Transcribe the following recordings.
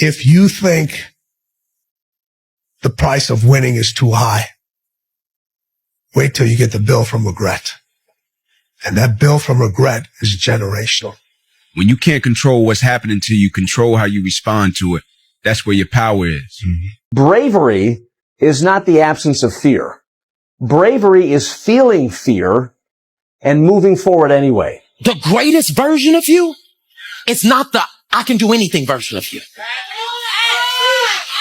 If you think the price of winning is too high, wait till you get the bill from regret. And that bill from regret is generational. When you can't control what's happening to you, control how you respond to it. That's where your power is. Mm-hmm. Bravery is not the absence of fear. Bravery is feeling fear and moving forward anyway. The greatest version of you is not the I can do anything version of you.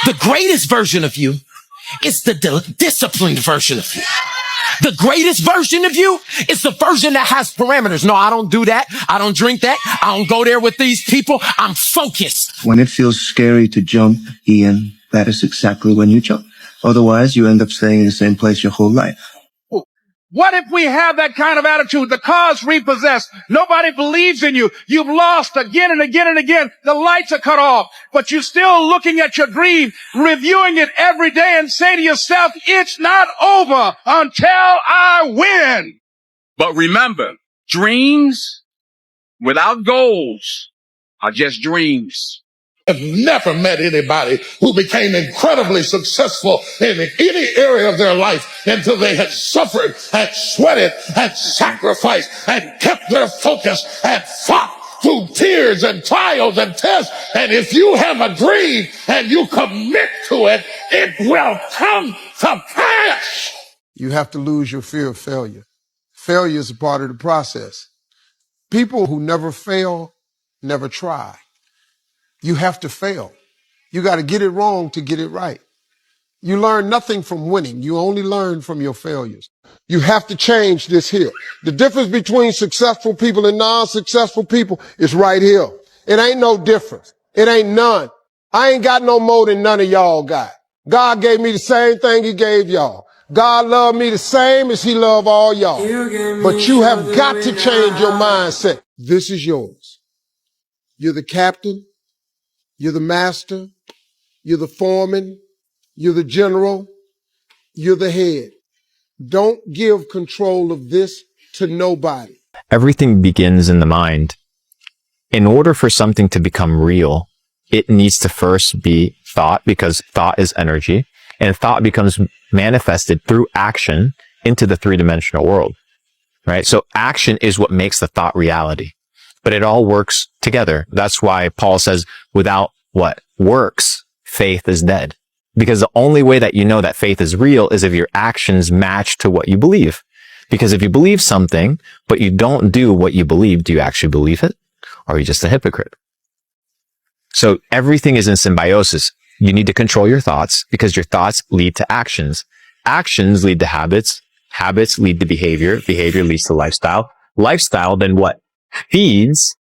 The greatest version of you is the disciplined version of you. The greatest version of you is the version that has parameters. No, I don't do that. I don't drink that. I don't go there with these people. I'm focused. When it feels scary to jump, Ian, that is exactly when you jump. Otherwise, you end up staying in the same place your whole life. What if we have that kind of attitude? The car's repossessed. Nobody believes in you. You've lost again and again and again. The lights are cut off, but you're still looking at your dream, reviewing it every day and say to yourself, it's not over until I win. But remember, dreams without goals are just dreams. I've never met anybody who became incredibly successful in any area of their life until they had suffered and sweated and sacrificed and kept their focus and fought through tears and trials and tests. And if you have a dream and you commit to it, it will come to pass. You have to lose your fear of failure. Failure is a part of the process. People who never fail never try. You have to fail. You got to get it wrong to get it right. You learn nothing from winning. You only learn from your failures. You have to change this here. The difference between successful people and non-successful people is right here. It ain't no difference. It ain't none. I ain't got no more than none of y'all got. God gave me the same thing he gave y'all. God loved me the same as he loved all y'all. But you have got to change your mindset. This is yours. You're the captain. You're the master, you're the foreman, you're the general, you're the head. Don't give control of this to nobody. Everything begins in the mind. In order for something to become real, it needs to first be thought, because thought is energy, and thought becomes manifested through action into the three-dimensional world, right? So action is what makes the thought reality. But it all works together. That's why Paul says, without what? Works, faith is dead. Because the only way that you know that faith is real is if your actions match to what you believe. Because if you believe something, but you don't do what you believe, do you actually believe it? Or are you just a hypocrite? So everything is in symbiosis. You need to control your thoughts because your thoughts lead to actions. Actions lead to habits. Habits lead to behavior. Behavior leads to lifestyle. Lifestyle then what? Feeds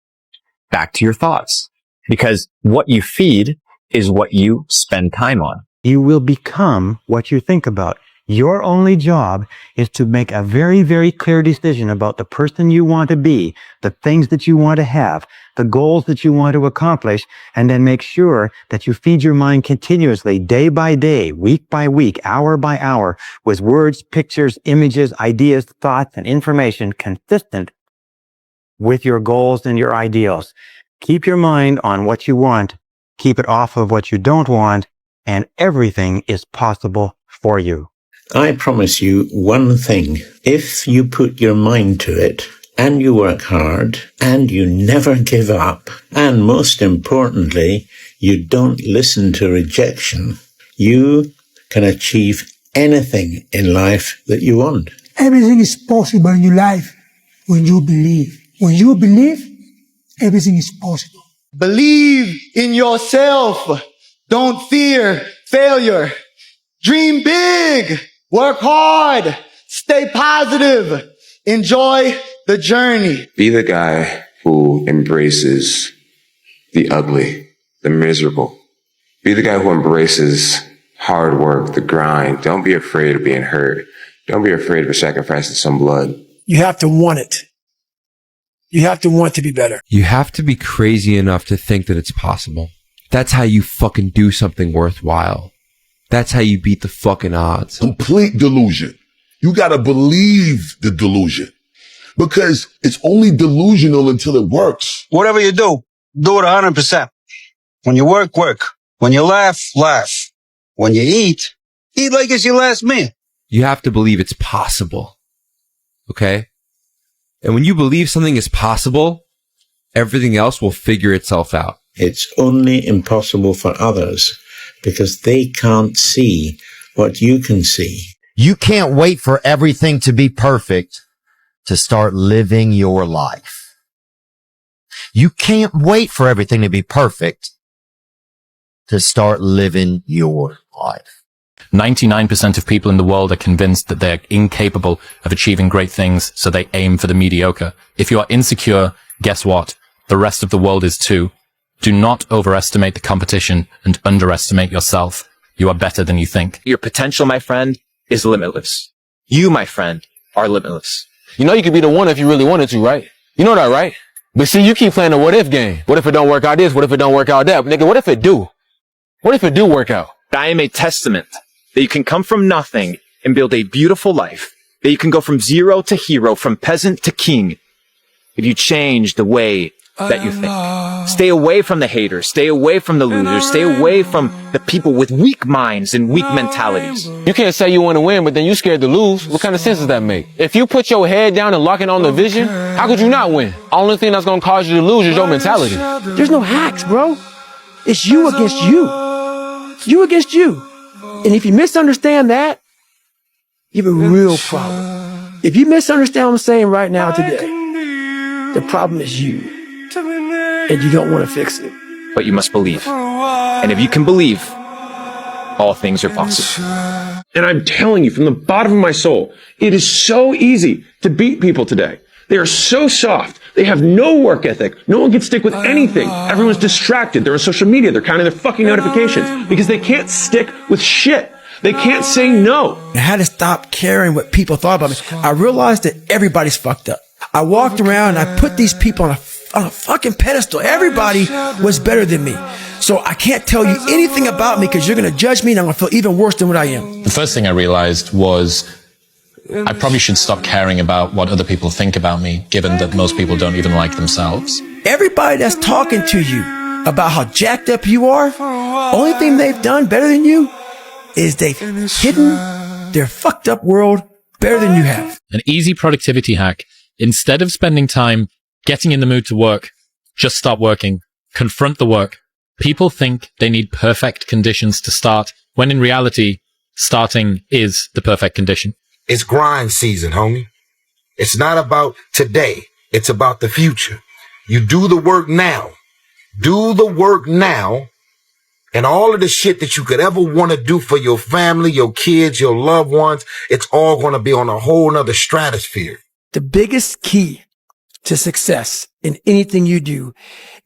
back to your thoughts, because what you feed is what you spend time on. You will become what you think about. Your only job is to make a very, very clear decision about the person you want to be, the things that you want to have, the goals that you want to accomplish, and then make sure that you feed your mind continuously, day by day, week by week, hour by hour, with words, pictures, images, ideas, thoughts, and information consistent with your goals and your ideals. Keep your mind on what you want, keep it off of what you don't want, and everything is possible for you. I promise you one thing. If you put your mind to it, and you work hard, and you never give up, and most importantly, you don't listen to rejection, you can achieve anything in life that you want. Everything is possible in your life when you believe. When you believe, everything is possible. Believe in yourself. Don't fear failure. Dream big. Work hard. Stay positive. Enjoy the journey. Be the guy who embraces the ugly, the miserable. Be the guy who embraces hard work, the grind. Don't be afraid of being hurt. Don't be afraid of sacrificing some blood. You have to want it. You have to want to be better. You have to be crazy enough to think that it's possible. That's how you fucking do something worthwhile. That's how you beat the fucking odds. Complete delusion. You gotta believe the delusion. Because it's only delusional until it works. Whatever you do, do it 100%. When you work, work. When you laugh, laugh. When you eat like it's your last meal. You have to believe it's possible. Okay? And when you believe something is possible, everything else will figure itself out. It's only impossible for others because they can't see what you can see. You can't wait for everything to be perfect to start living your life. You can't wait for everything to be perfect to start living your life. 99% of people in the world are convinced that they're incapable of achieving great things, so they aim for the mediocre. If you are insecure, guess what? The rest of the world is too. Do not overestimate the competition and underestimate yourself. You are better than you think. Your potential, my friend, is limitless. You, my friend, are limitless. You know you could be the one if you really wanted to, right? You know that, right? But see, you keep playing the what if game. What if it don't work out this? What if it don't work out that? Nigga, what if it do? What if it do work out? I am a testament that you can come from nothing and build a beautiful life. That you can go from zero to hero, from peasant to king. If you change the way that you think. Stay away from the haters. Stay away from the losers. Stay away from the people with weak minds and weak mentalities. You can't say you want to win, but then you scared to lose. What kind of sense does that make? If you put your head down and lock in on the vision, how could you not win? Only thing that's going to cause you to lose is your mentality. There's no hacks, bro. It's you against you. You against you. And if you misunderstand that, you have a real problem. If you misunderstand what I'm saying right now today, the problem is you. And you don't want to fix it. But you must believe. And if you can believe, all things are possible. And I'm telling you from the bottom of my soul, it is so easy to beat people today. They are so soft. They have no work ethic. No one can stick with anything. Everyone's distracted. They're on social media. They're counting their fucking notifications because they can't stick with shit. They can't say no. I had to stop caring what people thought about me. I realized that everybody's fucked up. I walked around and I put these people on a fucking pedestal. Everybody was better than me. So I can't tell you anything about me because you're going to judge me and I'm going to feel even worse than what I am. The first thing I realized was I probably should stop caring about what other people think about me, given that most people don't even like themselves. Everybody that's talking to you about how jacked up you are, only thing they've done better than you is they've hidden their fucked up world better than you have. An easy productivity hack. Instead of spending time getting in the mood to work, just stop working. Confront the work. People think they need perfect conditions to start, when in reality, starting is the perfect condition. It's grind season, homie. It's not about today. It's about the future. You do the work now. Do the work now. And all of the shit that you could ever want to do for your family, your kids, your loved ones, it's all going to be on a whole nother stratosphere. The biggest key to success in anything you do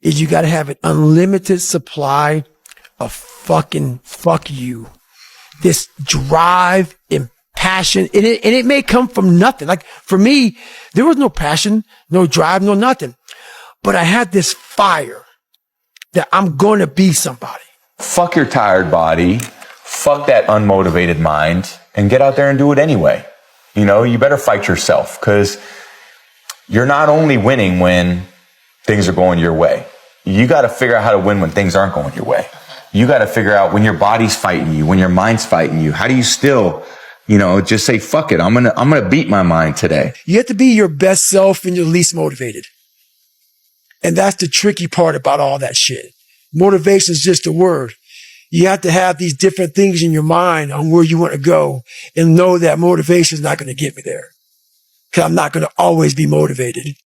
is you got to have an unlimited supply of fucking fuck you. This drive and passion. And it may come from nothing. Like for me, there was no passion, no drive, no nothing. But I had this fire that I'm going to be somebody. Fuck your tired body. Fuck that unmotivated mind and get out there and do it anyway. You know, you better fight yourself because you're not only winning when things are going your way. You got to figure out how to win when things aren't going your way. You got to figure out when your body's fighting you, when your mind's fighting you. How do you still, just say, fuck it. I'm going to beat my mind today. You have to be your best self and your least motivated. And that's the tricky part about all that shit. Motivation is just a word. You have to have these different things in your mind on where you want to go and know that motivation is not going to get me there. Because I'm not going to always be motivated.